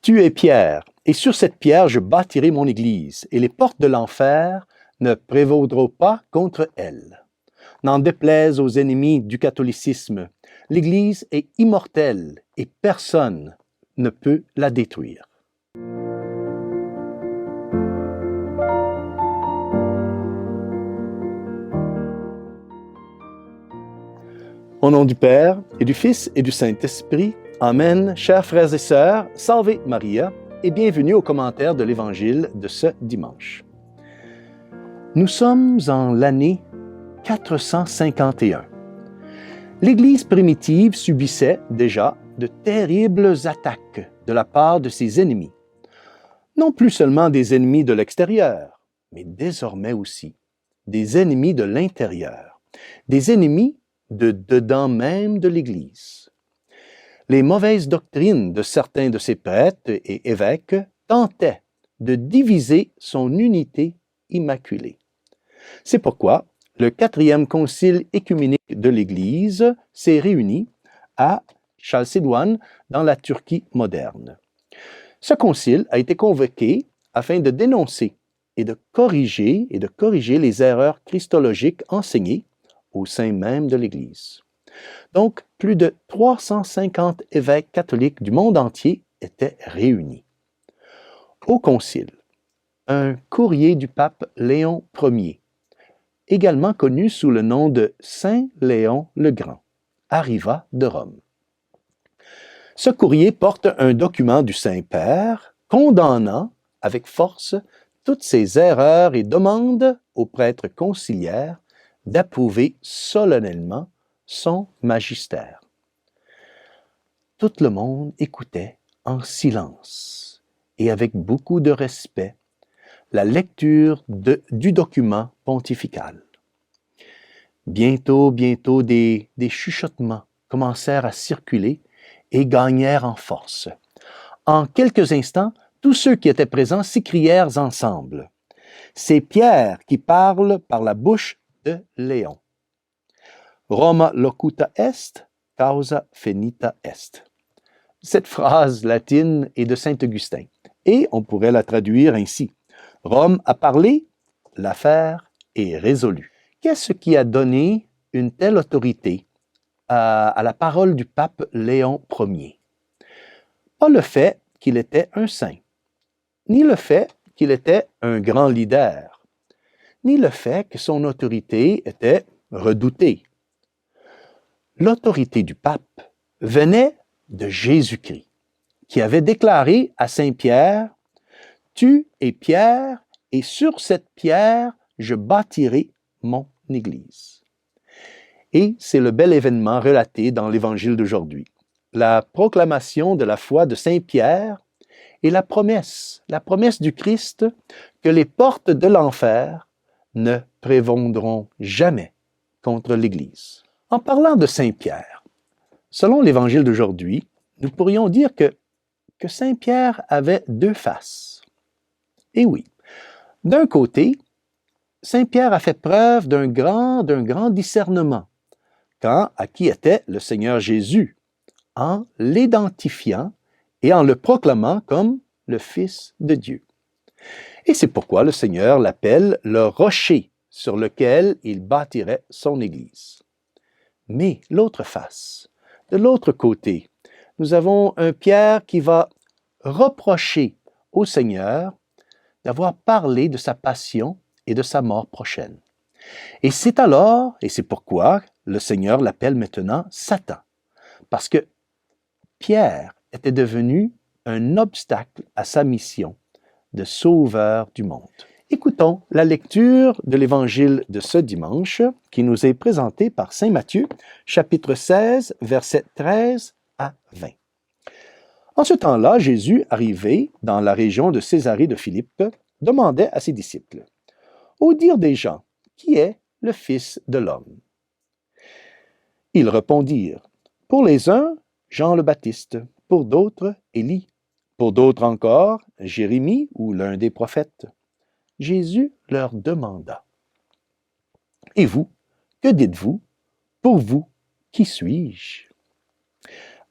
Tu es Pierre, et sur cette pierre je bâtirai mon Église, et les portes de l'enfer ne prévaudront pas contre elle. N'en déplaise aux ennemis du catholicisme, l'Église est immortelle et personne ne peut la détruire. Au nom du Père, et du Fils, et du Saint-Esprit, Amen. Chers frères et sœurs, Salve Maria, et bienvenue au commentaire de l'Évangile de ce dimanche. Nous sommes en l'année 451. L'Église primitive subissait déjà de terribles attaques de la part de ses ennemis. Non plus seulement des ennemis de l'extérieur, mais désormais aussi des ennemis de l'intérieur, des ennemis de dedans même de l'Église. Les mauvaises doctrines de certains de ses prêtres et évêques tentaient de diviser son unité immaculée. C'est pourquoi le 4e concile œcuménique de l'Église s'est réuni à Chalcédoine dans la Turquie moderne. Ce concile a été convoqué afin de dénoncer et de corriger les erreurs christologiques enseignées au sein même de l'Église. Donc, plus de 350 évêques catholiques du monde entier étaient réunis. Au concile, un courrier du pape Léon Ier, également connu sous le nom de Saint Léon le Grand, arriva de Rome. Ce courrier porte un document du Saint-Père condamnant avec force toutes ces erreurs et demande aux prêtres conciliaires d'approuver solennellement son magistère. Tout le monde écoutait en silence et avec beaucoup de respect la lecture du document pontifical. Bientôt, des chuchotements commencèrent à circuler et gagnèrent en force. En quelques instants, tous ceux qui étaient présents s'écrièrent ensemble. C'est Pierre qui parle par la bouche de Léon. Roma locuta est, causa finita est. Cette phrase latine est de saint Augustin et on pourrait la traduire ainsi. Rome a parlé, l'affaire est résolue. Qu'est-ce qui a donné une telle autorité à la parole du pape Léon Ier? Pas le fait qu'il était un saint, ni le fait qu'il était un grand leader, ni le fait que son autorité était redoutée. L'autorité du pape venait de Jésus-Christ, qui avait déclaré à Saint Pierre, « Tu es Pierre, et sur cette pierre, je bâtirai mon Église. » Et c'est le bel événement relaté dans l'Évangile d'aujourd'hui. La proclamation de la foi de Saint Pierre et la promesse du Christ que les portes de l'enfer ne prévaudront jamais contre l'Église. En parlant de Saint Pierre, selon l'Évangile d'aujourd'hui, nous pourrions dire que Saint Pierre avait deux faces. Et oui, d'un côté, Saint Pierre a fait preuve d'un grand discernement quant à qui était le Seigneur Jésus, en l'identifiant et en le proclamant comme le Fils de Dieu. Et c'est pourquoi le Seigneur l'appelle le rocher sur lequel il bâtirait son Église. Mais l'autre face, de l'autre côté, nous avons un Pierre qui va reprocher au Seigneur d'avoir parlé de sa passion et de sa mort prochaine. Et c'est pourquoi le Seigneur l'appelle maintenant Satan, parce que Pierre était devenu un obstacle à sa mission de sauveur du monde. Écoutons la lecture de l'Évangile de ce dimanche qui nous est présenté par saint Matthieu, chapitre 16, versets 13 à 20. En ce temps-là, Jésus, arrivé dans la région de Césarée de Philippe, demandait à ses disciples, « Au dire des gens, qui est le Fils de l'homme? » Ils répondirent, « Pour les uns, Jean le Baptiste, pour d'autres, Élie, pour d'autres encore, Jérémie ou l'un des prophètes. » Jésus leur demanda, « Et vous, que dites-vous? Pour vous, qui suis-je? »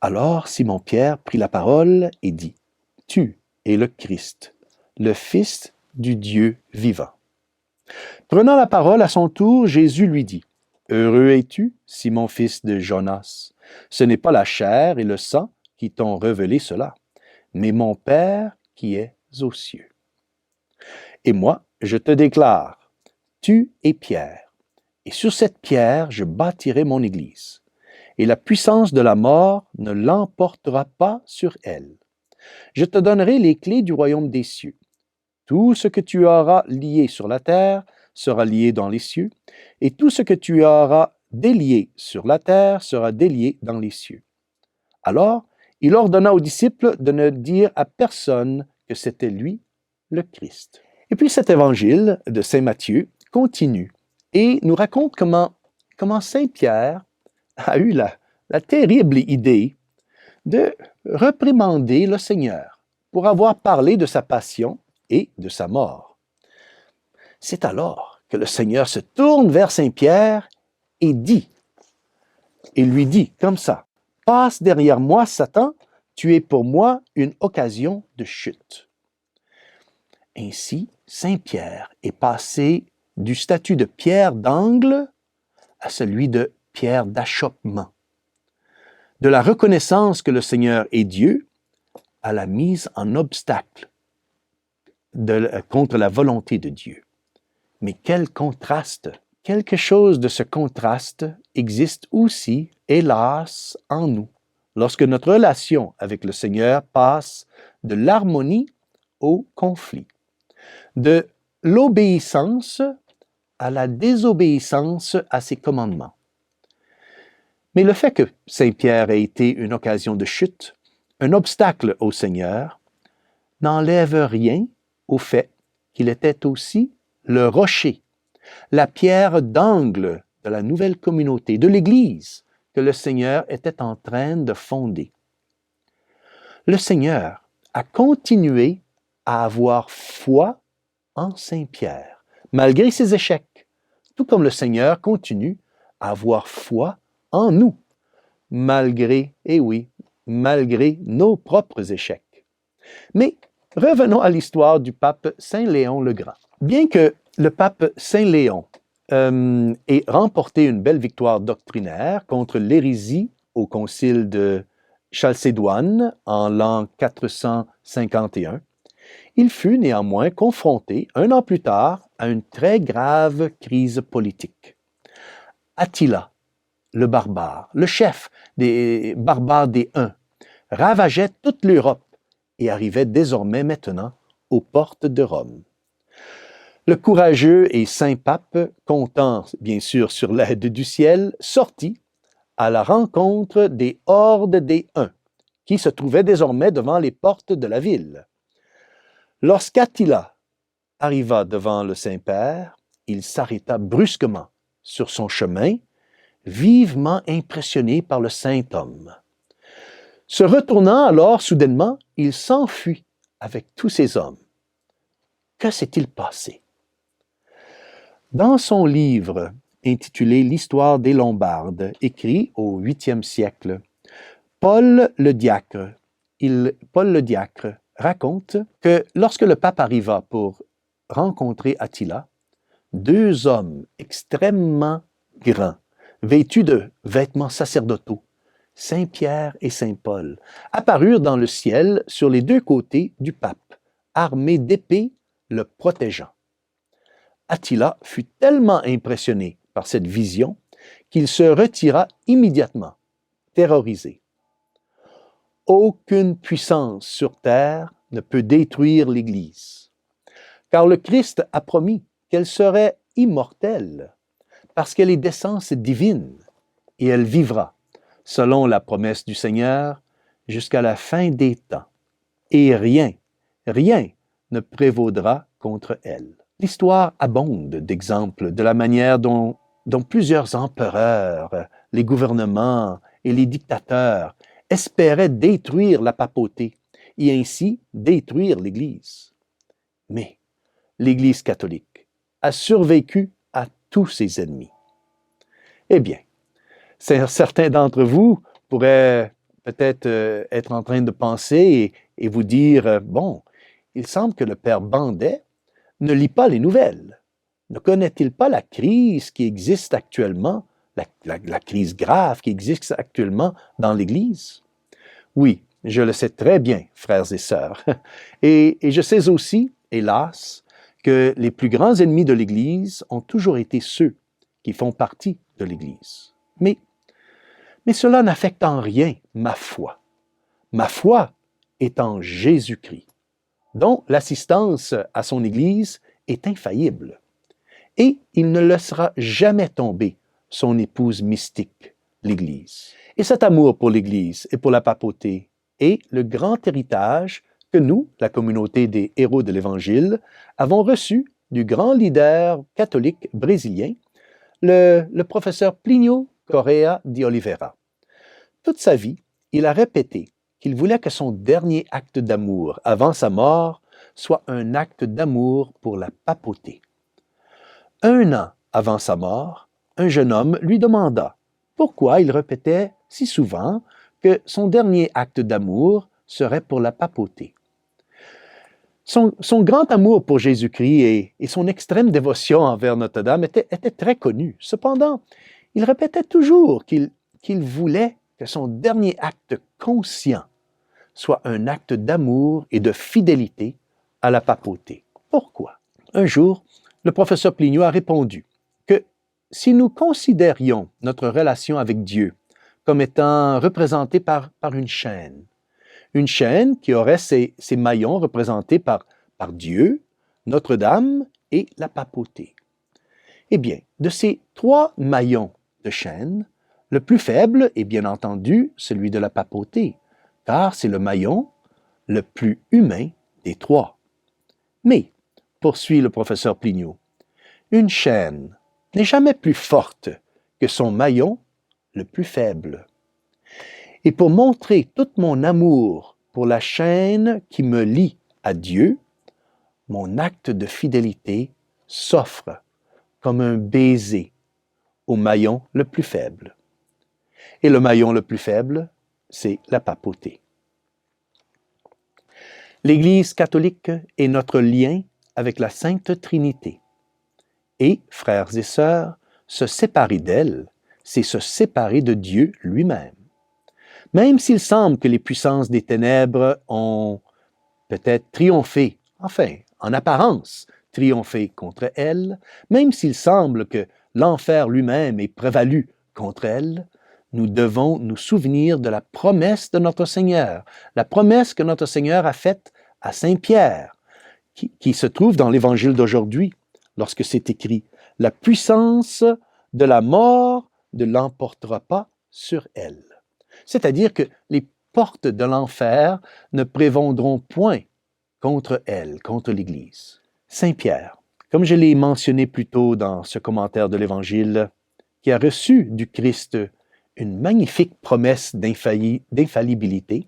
Alors Simon-Pierre prit la parole et dit, « tu es le Christ, le Fils du Dieu vivant. Prenant la parole à son tour, Jésus lui dit, « Heureux es-tu, Simon, fils de Jonas. Ce n'est pas la chair et le sang qui t'ont révélé cela, mais mon Père qui est aux cieux. Et moi, je te déclare, tu es Pierre, et sur cette pierre je bâtirai mon Église, et la puissance de la mort ne l'emportera pas sur elle. Je te donnerai les clés du royaume des cieux. Tout ce que tu auras lié sur la terre sera lié dans les cieux, et tout ce que tu auras délié sur la terre sera délié dans les cieux. » Alors, il ordonna aux disciples de ne dire à personne que c'était lui, le Christ. Et puis cet évangile de Saint Matthieu continue et nous raconte comment Saint Pierre a eu la terrible idée de réprimander le Seigneur pour avoir parlé de sa passion et de sa mort. C'est alors que le Seigneur se tourne vers Saint Pierre et lui dit comme ça, « Passe derrière moi, Satan, tu es pour moi une occasion de chute. » Ainsi, Saint Pierre est passé du statut de pierre d'angle à celui de pierre d'achoppement. De la reconnaissance que le Seigneur est Dieu à la mise en obstacle contre la volonté de Dieu. Mais quel contraste! Quelque chose de ce contraste existe aussi, hélas, en nous, lorsque notre relation avec le Seigneur passe de l'harmonie au conflit, de l'obéissance à la désobéissance à ses commandements. Mais le fait que Saint Pierre ait été une occasion de chute, un obstacle au Seigneur, n'enlève rien au fait qu'il était aussi le rocher, la pierre d'angle de la nouvelle communauté, de l'Église que le Seigneur était en train de fonder. Le Seigneur a continué à avoir foi en Saint Pierre, malgré ses échecs, tout comme le Seigneur continue à avoir foi en nous, malgré nos propres échecs. Mais revenons à l'histoire du pape Saint Léon le Grand. Bien que le pape Saint Léon ait remporté une belle victoire doctrinaire contre l'hérésie au concile de Chalcédoine en l'an 451, il fut néanmoins confronté, un an plus tard, à une très grave crise politique. Attila, le barbare, le chef des barbares des Huns, ravageait toute l'Europe et arrivait désormais maintenant aux portes de Rome. Le courageux et saint pape, comptant bien sûr sur l'aide du ciel, sortit à la rencontre des hordes des Huns, qui se trouvaient désormais devant les portes de la ville. Lorsqu'Attila arriva devant le Saint-Père, il s'arrêta brusquement sur son chemin, vivement impressionné par le saint homme. Se retournant alors soudainement, il s'enfuit avec tous ses hommes. Que s'est-il passé? Dans son livre intitulé « L'histoire des Lombardes », écrit au 8e siècle, Paul le Diacre raconte que lorsque le pape arriva pour rencontrer Attila, deux hommes extrêmement grands, vêtus de vêtements sacerdotaux, Saint Pierre et Saint Paul, apparurent dans le ciel sur les deux côtés du pape, armés d'épées le protégeant. Attila fut tellement impressionné par cette vision qu'il se retira immédiatement, terrorisé. Aucune puissance sur terre ne peut détruire l'Église, car le Christ a promis qu'elle serait immortelle, parce qu'elle est d'essence divine, et elle vivra, selon la promesse du Seigneur, jusqu'à la fin des temps. Et rien ne prévaudra contre elle. L'histoire abonde d'exemples de la manière dont plusieurs empereurs, les gouvernements et les dictateurs espéraient détruire la papauté et ainsi détruire l'Église. Mais l'Église catholique a survécu à tous ses ennemis. Eh bien, certains d'entre vous pourraient peut-être être en train de penser et vous dire, bon, il semble que le père Bandet ne lit pas les nouvelles. Ne connaît-il pas la crise qui existe actuellement, la crise grave qui existe actuellement dans l'Église? Oui, je le sais très bien, frères et sœurs. Et je sais aussi, hélas, que les plus grands ennemis de l'Église ont toujours été ceux qui font partie de l'Église. Mais cela n'affecte en rien ma foi. Ma foi est en Jésus-Christ, dont l'assistance à son Église est infaillible. Et il ne laissera jamais tomber son épouse mystique, l'Église. Et cet amour pour l'Église et pour la papauté est le grand héritage que nous, la communauté des héros de l'Évangile, avons reçu du grand leader catholique brésilien, le professeur Plínio Correa de Oliveira. Toute sa vie, il a répété qu'il voulait que son dernier acte d'amour avant sa mort soit un acte d'amour pour la papauté. 1 an avant sa mort, un jeune homme lui demanda pourquoi il répétait si souvent que son dernier acte d'amour serait pour la papauté. Son grand amour pour Jésus-Christ et son extrême dévotion envers Notre-Dame étaient très connus. Cependant, il répétait toujours qu'il voulait que son dernier acte conscient soit un acte d'amour et de fidélité à la papauté. Pourquoi? Un jour, le professeur Plínio a répondu que si nous considérions notre relation avec Dieu comme étant représentée par une chaîne qui aurait ses maillons représentés par Dieu, Notre-Dame et la papauté. Eh bien, de ces 3 maillons de chaîne, le plus faible est bien entendu celui de la papauté, car c'est le maillon le plus humain des 3. Mais, poursuit le professeur Plínio, une chaîne n'est jamais plus forte que son maillon le plus faible. Et pour montrer tout mon amour pour la chaîne qui me lie à Dieu, mon acte de fidélité s'offre comme un baiser au maillon le plus faible. Et le maillon le plus faible, c'est la papauté. L'Église catholique est notre lien avec la Sainte Trinité. Et, frères et sœurs, se séparer d'elle, c'est se séparer de Dieu lui-même. Même s'il semble que les puissances des ténèbres ont peut-être triomphé, enfin, en apparence, triomphé contre elle, même s'il semble que l'enfer lui-même ait prévalu contre elle, nous devons nous souvenir de la promesse de notre Seigneur, la promesse que notre Seigneur a faite à Saint Pierre, qui se trouve dans l'Évangile d'aujourd'hui, lorsque c'est écrit « La puissance de la mort ne l'emportera pas sur elle ». C'est-à-dire que les portes de l'enfer ne prévaudront point contre elle, contre l'Église. Saint Pierre, comme je l'ai mentionné plus tôt dans ce commentaire de l'Évangile, qui a reçu du Christ une magnifique promesse d'infaillibilité,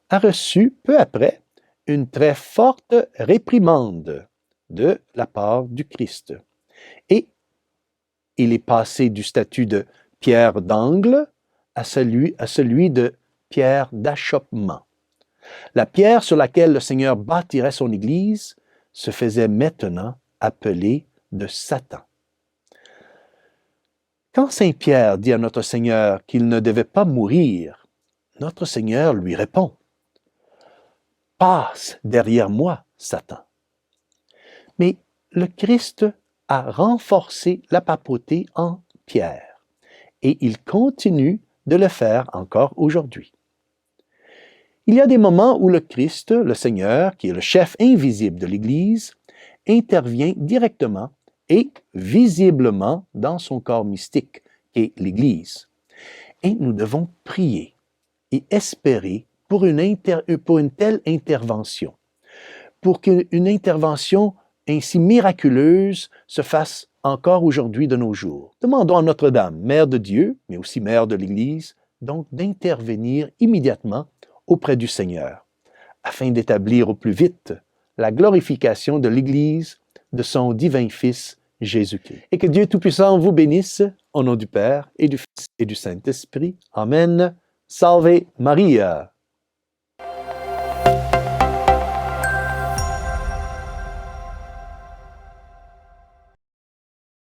a reçu peu après une très forte réprimande de la part du Christ. Et il est passé du statut de pierre d'angle à celui de pierre d'achoppement. La pierre sur laquelle le Seigneur bâtirait son Église se faisait maintenant appeler de Satan. Quand Saint Pierre dit à notre Seigneur qu'il ne devait pas mourir, notre Seigneur lui répond « Passe derrière moi, Satan ». Mais le Christ a renforcé la papauté en Pierre et il continue de le faire encore aujourd'hui. Il y a des moments où le Christ, le Seigneur, qui est le chef invisible de l'Église, intervient directement et visiblement dans son corps mystique, qui est l'Église. Et nous devons prier et espérer pour une telle intervention, pour qu'une intervention ainsi miraculeuse se fasse encore aujourd'hui de nos jours. Demandons à Notre-Dame, Mère de Dieu, mais aussi Mère de l'Église, donc d'intervenir immédiatement auprès du Seigneur, afin d'établir au plus vite la glorification de l'Église de son divin Fils, Jésus-Christ. Et que Dieu Tout-Puissant vous bénisse, au nom du Père, et du Fils, et du Saint-Esprit. Amen. Salve Maria.